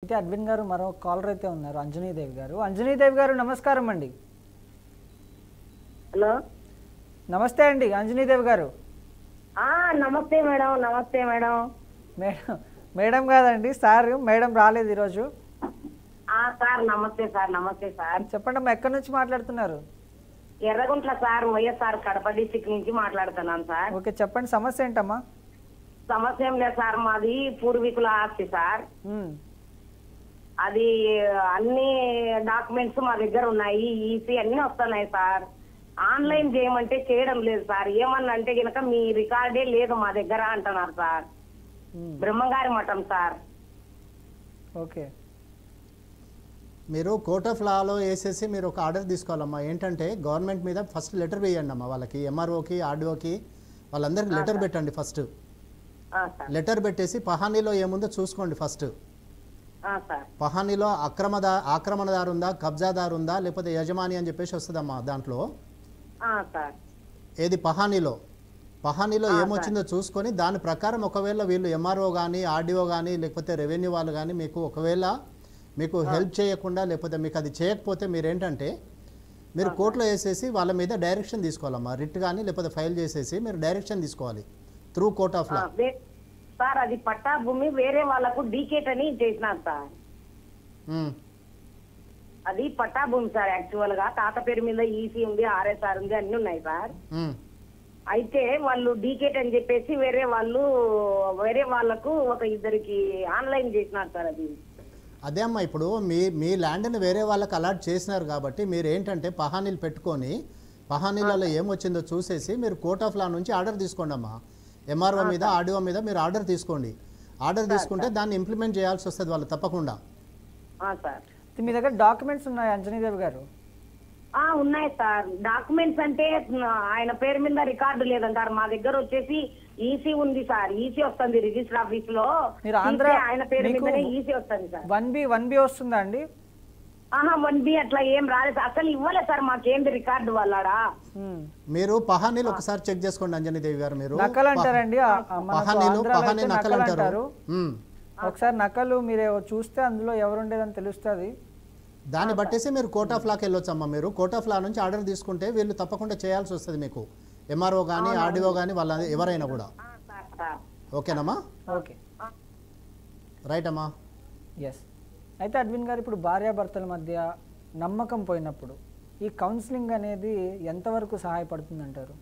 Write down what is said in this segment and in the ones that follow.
అయితే అడ్విన్ గారు మరో కాలర్ అయితే ఉన్నారు అంజనీదేవి గారు. అంజనీదేవి గారు నమస్కారం అండి. హలో నమస్తే అండి అంజనీదేవి గారు. నమస్తే మేడం. నమస్తే మేడం. మేడం మేడం కాదండి సార్, మేడం రాలేదు ఈరోజు. సార్ నమస్తే సార్. నమస్తే సార్. చెప్పండి అమ్మా, ఎక్కడి నుంచి మాట్లాడుతున్నారు? ఎర్రగుంట్ల సార్, వైఎస్ఆర్ కడప డిస్టిక్ నుంచి మాట్లాడుతున్నాను సార్. ఓకే చెప్పండి, సమస్య ఏంటమ్మా? సమస్య ఏం లేదు సార్, మాది పూర్వీకుల ఆస్తి సార్. అది అన్ని డాక్యుమెంట్స్ మా దగ్గర ఉన్నాయి, ఈసీ అన్ని వస్తున్నాయి సార్. ఆన్లైన్ చేయమంటే చేయడం లేదు సార్. ఏమన్నా అంటే గనక మీ రికార్డే లేదు మా దగ్గర అంటున్నారు సార్. బ్రహ్మంగారి మఠం సార్. ఓకే, మీరు కోర్ట్ ఆఫ్ లాలో వేసేసి మీరు ఒక ఆర్డర్ తీసుకోవాలమ్మా. ఏంటంటే గవర్నమెంట్ మీద ఫస్ట్ లెటర్ వేయండి అమ్మా, వాళ్ళకి ఎంఆర్ఓకి ఆర్డీఓకి వాళ్ళందరికీ లెటర్ పెట్టండి. ఫస్ట్ లెటర్ పెట్టేసి పహానీలో ఏముందో చూసుకోండి. ఫస్ట్ పహానీలో ఆక్రమణదారు ఉందా, కబ్జాదారు ఉందా, లేకపోతే యజమాని అని చెప్పేసి వస్తుందమ్మా దాంట్లో. ఏది పహానీలో ఏమొచ్చిందో చూసుకొని దాని ప్రకారం ఒకవేళ వీళ్ళు ఎంఆర్ఓ కానీ ఆర్డీఓ కానీ లేకపోతే రెవెన్యూ వాళ్ళు కానీ మీకు ఒకవేళ మీకు హెల్ప్ చేయకుండా లేకపోతే మీకు అది చేయకపోతే మీరేంటంటే మీరు కోర్టులో వేసేసి వాళ్ళ మీద డైరెక్షన్ తీసుకోవాలమ్మా. రిట్ కానీ లేకపోతే ఫైల్ చేసేసి మీరు డైరెక్షన్ తీసుకోవాలి through court of law. Sir అది పట్టా భూమి వేరే వాళ్ళకు డీకేట్ అని చేసినారు సార్. అది పట్టా భూమి సార్. యాక్చువల్ గా తాత పేరు మీద ఈసీ ఉంది, ఆర్ఎస్ఆర్ ఉంది, అన్ని ఉన్నాయి సార్. అయితే వాళ్ళు డీకేట్ అని చెప్పేసి వేరే వాళ్ళకు ఒక ఇద్దరికి ఆన్లైన్ చేసినారు సార్. అది అదే అమ్మా, ఇప్పుడు మీ ల్యాండ్ని వేరే వాళ్ళకి అలాట్ చేసినారు కాబట్టి మీరు ఏంటంటే పహానీలు పెట్టుకొని పహానీలలో ఏమొచ్చిందో చూసేసి మీరు కోర్ట్ ఆఫ్ లా నుంచి ఆర్డర్ తీసుకోండి అమ్మా. ఎంఆర్ఓ మీద ఆర్డీఓ మీద మీరు ఆర్డర్ తీసుకోండి. ఆర్డర్ తీసుకుంటే దాన్ని ఇంప్లిమెంట్ చేయాల్సి వస్తుంది వాళ్ళు తప్పకుండా. మీ దగ్గర డాక్యుమెంట్స్ ఉన్నాయి అంజనీదేవి గారు? ఉన్నాయి సార్. డాక్యుమెంట్స్ అంటే ఆయన పేరు మీద రికార్డు లేదంటారు. మా దగ్గర వచ్చేసి ఈసీ ఉంది సార్. ఈసీ వస్తుంది రిజిస్టర్ ఆఫీస్ లో. ఆయన పేరు మీదనే ఈసీ వస్తుంది సార్. 1B వస్తుందా అండి? 1B అట్లా ఏం రాలేదు అసలు, ఇవ్వలేదు సార్ మాకేంది రికార్డు వాళ్ళాడా. మీరు పహానీలు ఒకసారి చెక్ చేసుకోండి అంజనీదేవి గారు. మీరు నకలు అంటారండి, పహానీ నకలు అంటారు. ఒకసారి నకలు మీరు చూస్తే అందులో ఎవరుండేదని తెలుస్తుంది. దాన్ని బట్టేసి మీరు కోర్ట్ ఆఫ్ లాకి వెళ్ళొచ్చు అమ్మా. మీరు కోర్ట్ ఆఫ్ లా నుంచి ఆర్డర్ తీసుకుంటే వీళ్ళు తప్పకుండా చేయాల్సి వస్తుంది మీకు, ఎంఆర్ఓ కానీ ఆర్డీఓ కానీ వాళ్ళ ఎవరైనా కూడా. ఓకేనమ్మా? ఓకే రైట్ అమ్మా. ఎస్. అయితే అడ్విన్ గారు, ఇప్పుడు భార్యాభర్తల మధ్య నమ్మకం పోయినప్పుడు ఈ కౌన్సిలింగ్ అనేది ఎంతవరకు సహాయపడుతుంది అంటారు?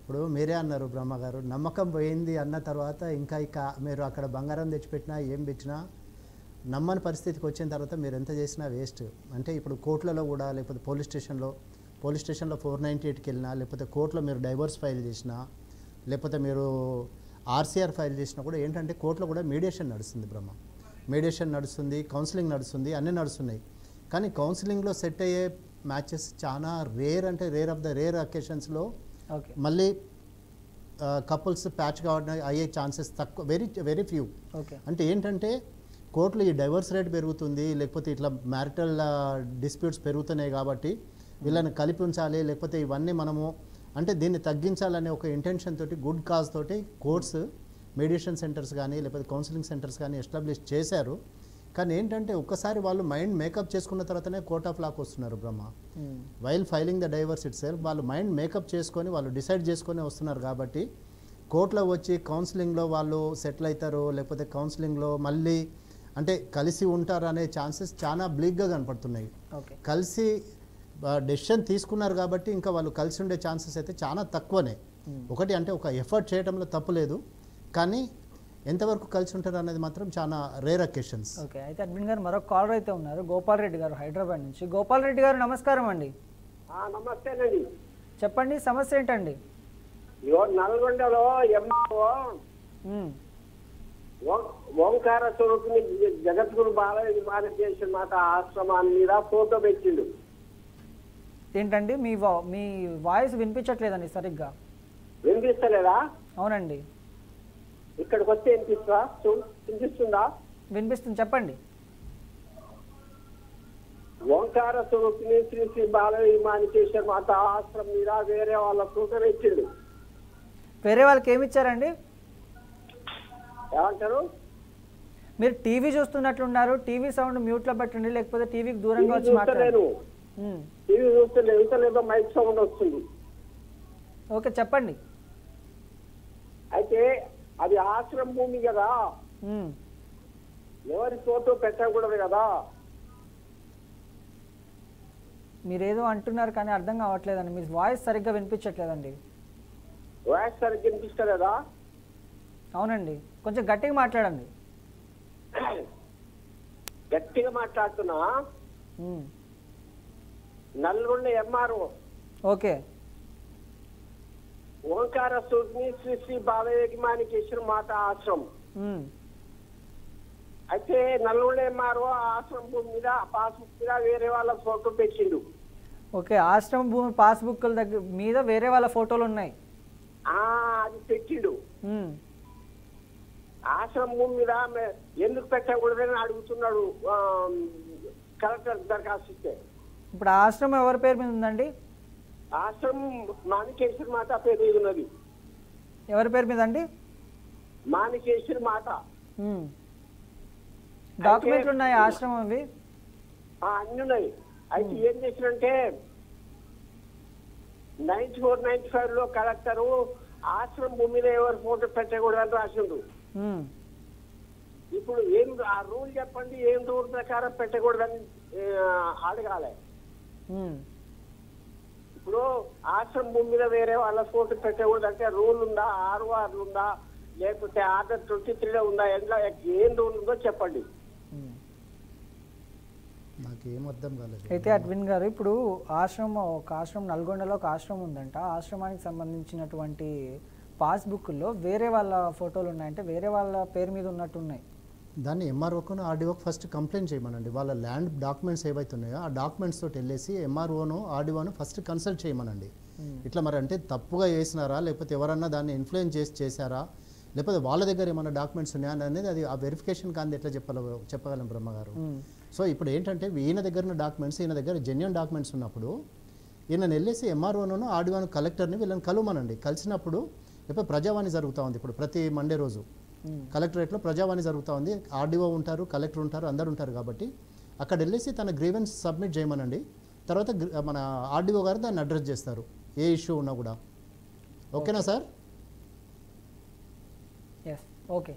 ఇప్పుడు మీరే అన్నారు బ్రహ్మ గారు, నమ్మకం పోయింది అన్న తర్వాత ఇంకా మీరు అక్కడ బంగారం తెచ్చిపెట్టినా ఏం పెట్టినా నమ్మని పరిస్థితికి వచ్చిన తర్వాత మీరు ఎంత చేసినా వేస్ట్. అంటే ఇప్పుడు కోర్టులలో కూడా లేకపోతే పోలీస్ స్టేషన్లో 498కి వెళ్ళినా లేకపోతే కోర్టులో మీరు డైవర్స్ ఫైల్ చేసినా లేకపోతే మీరు ఆర్సీఆర్ ఫైల్ చేసినా కూడా ఏంటంటే కోర్టులో కూడా మీడియేషన్ నడుస్తుంది బ్రహ్మ. మీడియేషన్ నడుస్తుంది, కౌన్సిలింగ్ నడుస్తుంది, అన్నీ నడుస్తున్నాయి. కానీ కౌన్సిలింగ్లో సెట్ అయ్యే మ్యాచెస్ చాలా రేర్, అంటే రేర్ ఆఫ్ ద రేర్ అకేషన్స్లో మళ్ళీ కపుల్స్ ప్యాచ్ కావడం అయ్యే ఛాన్సెస్ తక్కువ, వెరీ ఫ్యూ. అంటే ఏంటంటే కోర్టులో ఈ డైవర్స్ రేట్ పెరుగుతుంది, లేకపోతే ఇట్లా మ్యారిటల్ డిస్ప్యూట్స్ పెరుగుతున్నాయి కాబట్టి వీళ్ళని కలిపి ఉంచాలి, లేకపోతే ఇవన్నీ మనము అంటే దీన్ని తగ్గించాలనే ఒక ఇంటెన్షన్ తోటి, గుడ్ కాజ్ తోటి కోర్ట్స్ మెడియేషన్ సెంటర్స్ కానీ లేకపోతే కౌన్సిలింగ్ సెంటర్స్ కానీ ఎస్టాబ్లిష్ చేశారు. కానీ ఏంటంటే ఒక్కసారి వాళ్ళు మైండ్ మేకప్ చేసుకున్న తర్వాతనే కోర్ట్ ఆఫ్ లాకి వస్తున్నారు Brahma. While filing the divorce itself వాళ్ళు మైండ్ మేకప్ చేసుకొని వాళ్ళు డిసైడ్ చేసుకొని వస్తున్నారు. కాబట్టి కోర్టులో వచ్చి కౌన్సిలింగ్లో వాళ్ళు సెటిల్ అవుతారు, లేకపోతే కౌన్సిలింగ్లో మళ్ళీ అంటే కలిసి ఉంటారు అనే ఛాన్సెస్ చాలా బ్లీక్గా కనపడుతున్నాయి. కలిసి డెసిషన్ తీసుకున్నారు కాబట్టి ఇంకా వాళ్ళు కలిసి ఉండే ఛాన్సెస్ అయితే చాలా తక్కువనే. ఒకటి అంటే ఒక ఎఫర్ట్ చేయడంలో తప్పు లేదు, కానీ ఎంతవరకు కలిసి ఉంటారు అనేది మాత్రం చాలా రేర్ అకేషన్స్. ఓకే. అయితే అడ్మిన్ గారు మరొక కాలర్ అయితే ఉన్నారు, గోపాల్ రెడ్డి గారు హైదరాబాద్ నుంచి. గోపాల్ రెడ్డి గారు నమస్కారం అండి. నమస్తేనండి. చెప్పండి, సమస్య ఏంటండి? నల్గొండలో ఎంఆర్ఓ ఓంకార స్వరూపుని జగద్గురు బాలయ్య భారతదేశ మాత ఆశ్రమాన్ని మీద ఫోటో పెట్టిండు. ఏంటండి మీ వాయిస్ వినిపించట్లేదండి సరిగ్గా. వినిపిస్తలేదా? అవునండి. ఇక్కడికి వస్తే వినిపిస్తుందా? వినిపిస్తుంది, చెప్పండి. ఓంకార స్వరూపిణి శ్రీ శ్రీ బాలయ్య మాణికేశ్వర మాత ఆశ్రమం మీద వేరే వాళ్ళ ఫోటో పెట్టిండు. వేరే వాళ్ళకి ఏమి ఇచ్చారండి? ఏమంటారు? మీరు టీవీ చూస్తున్నట్లున్నారు, టీవీ సౌండ్ మ్యూట్లో పెట్టండి, లేకపోతే టీవీకి దూరంగా వచ్చి మాట్లాడండి. చూస్తలేను, టీవీ చూస్తలేదు, ఇంతలేదో మైక్ సౌండ్ వస్తుంది. ఓకే, చెప్పండి. అయితే అది ఆశ్రమ భూమి కదా, ఎవరి ఫోటో పెట్టకూడదు కదా. మీరేదో అంటున్నారు కానీ అర్థం కావట్లేదండి, మీ వాయిస్ సరిగ్గా వినిపించట్లేదండి. వాయిస్ సరిగ్గా వినిపిస్తలేదా? అవునండి, కొంచెం గట్టిగా మాట్లాడండి. గట్టిగా మాట్లాడుతున్నా. నల్గొండ ఎంఆర్ఓ ఓకే, ఓంకార సూర్ని శ్రీ శ్రీ బాలయోగి మాణికేశ్వర మాత ఆశ్రమం. అయితే నల్గొండ ఎంఆర్ఓ ఆశ్రమం భూమి మీద పాస్బుక్ మీద వేరే వాళ్ళ ఫోటో పెట్టిండు. ఓకే, ఆశ్రమ భూమి పాస్బుక్ల దగ్గర మీద వేరే వాళ్ళ ఫోటోలు ఉన్నాయి. అది పెట్టిండు. ఆశ్రమం భూమి మీద ఎందుకు పెట్టకూడదని అడుగుతున్నాడు కలెక్టర్ దరఖాస్తు ఇస్తే. ఇప్పుడు ఆశ్రమం ఎవరి పేరు మీద ఉందండి? ఆశ్రమం మాణికేశ్వర మాత పేరు మీద ఉన్నది. ఎవరి పేరు మీద అండి? మాణికేశ్వర మాత. డాక్యుమెంట్లు ఉన్నాయి ఆశ్రమం అవి? అన్ని ఉన్నాయి. అయితే ఏం చేసినంటే 94-95 లో కలెక్టరు ఆశ్రమం భూమి మీద ఎవరు ఫోటో పెట్టకూడదని రాసిండు. ఇప్పుడు ఏం ఆ రూల్ చెప్పండి, ఏం రూల్ ప్రకారం పెట్టకూడదని అడగాలి. ఇప్పుడు ఆశ్రమం భూమి మీద వేరే వాళ్ళ ఫోటో పెట్టకూడదు అంటే రూల్ ఉందా, ROR ఉందా, లేకపోతే ఆర్డర్ 23లో ఉందా, ఎంత ఏం రూల్ ఉందో చెప్పండి. నాకేం అర్థం కాలేదు. అయితే అడ్విన్ గారు, ఇప్పుడు ఒక ఆశ్రమం నల్గొండలో ఒక ఆశ్రమం ఉందంట. ఆశ్రమానికి సంబంధించినటువంటి పాస్బుక్లో వేరే వాళ్ళ ఫోటోలు ఉన్నాయంటే వేరే వాళ్ళ పేరు మీద ఉన్నట్టు ఉన్నాయి. దాన్ని ఎంఆర్ఓను ఆర్డీఓకి ఫస్ట్ కంప్లైంట్ చేయమనండి. వాళ్ళ ల్యాండ్ డాక్యుమెంట్స్ ఏవైతే ఉన్నాయో ఆ డాక్యుమెంట్స్ తోటి వెళ్ళేసి ఎంఆర్ఓను ఆర్డీఓను ఫస్ట్ కన్సల్ట్ చేయమనండి. ఇట్లా మరి అంటే తప్పుగా చేసినారా, లేకపోతే ఎవరన్నా దాన్ని ఇన్ఫ్లుయెన్స్ చేశారా, లేకపోతే వాళ్ళ దగ్గర ఏమైనా డాక్యుమెంట్స్ ఉన్నాయా అనేది అది ఆ వెరిఫికేషన్ కానీ ఎట్లా చెప్పగలం బ్రహ్మగారు. సో ఇప్పుడు ఏంటంటే ఈయన దగ్గర ఉన్న డాక్యుమెంట్స్, ఈయన దగ్గర జెన్యున్ డాక్యుమెంట్స్ ఉన్నప్పుడు ఈయన వెళ్ళేసి ఎంఆర్ఓను ఆర్డీఓను కలెక్టర్ని వీళ్ళని కలుమనండి. కలిసినప్పుడు ఇప్పుడు ప్రజావాణి జరుగుతూ ఉంది. ఇప్పుడు ప్రతి మండే రోజు కలెక్టరేట్లో ప్రజావాణి జరుగుతూ ఉంది. ఆర్డీఓ ఉంటారు, కలెక్టర్ ఉంటారు, అందరు ఉంటారు. కాబట్టి అక్కడ వెళ్ళేసి తన గ్రీవెన్స్ సబ్మిట్ చేయమనండి. తర్వాత మన ఆర్డీఓ గారు దాన్ని అడ్రస్ చేస్తారు, ఏ ఇష్యూ ఉన్నా కూడా. ఓకేనా సార్? Yes, okay.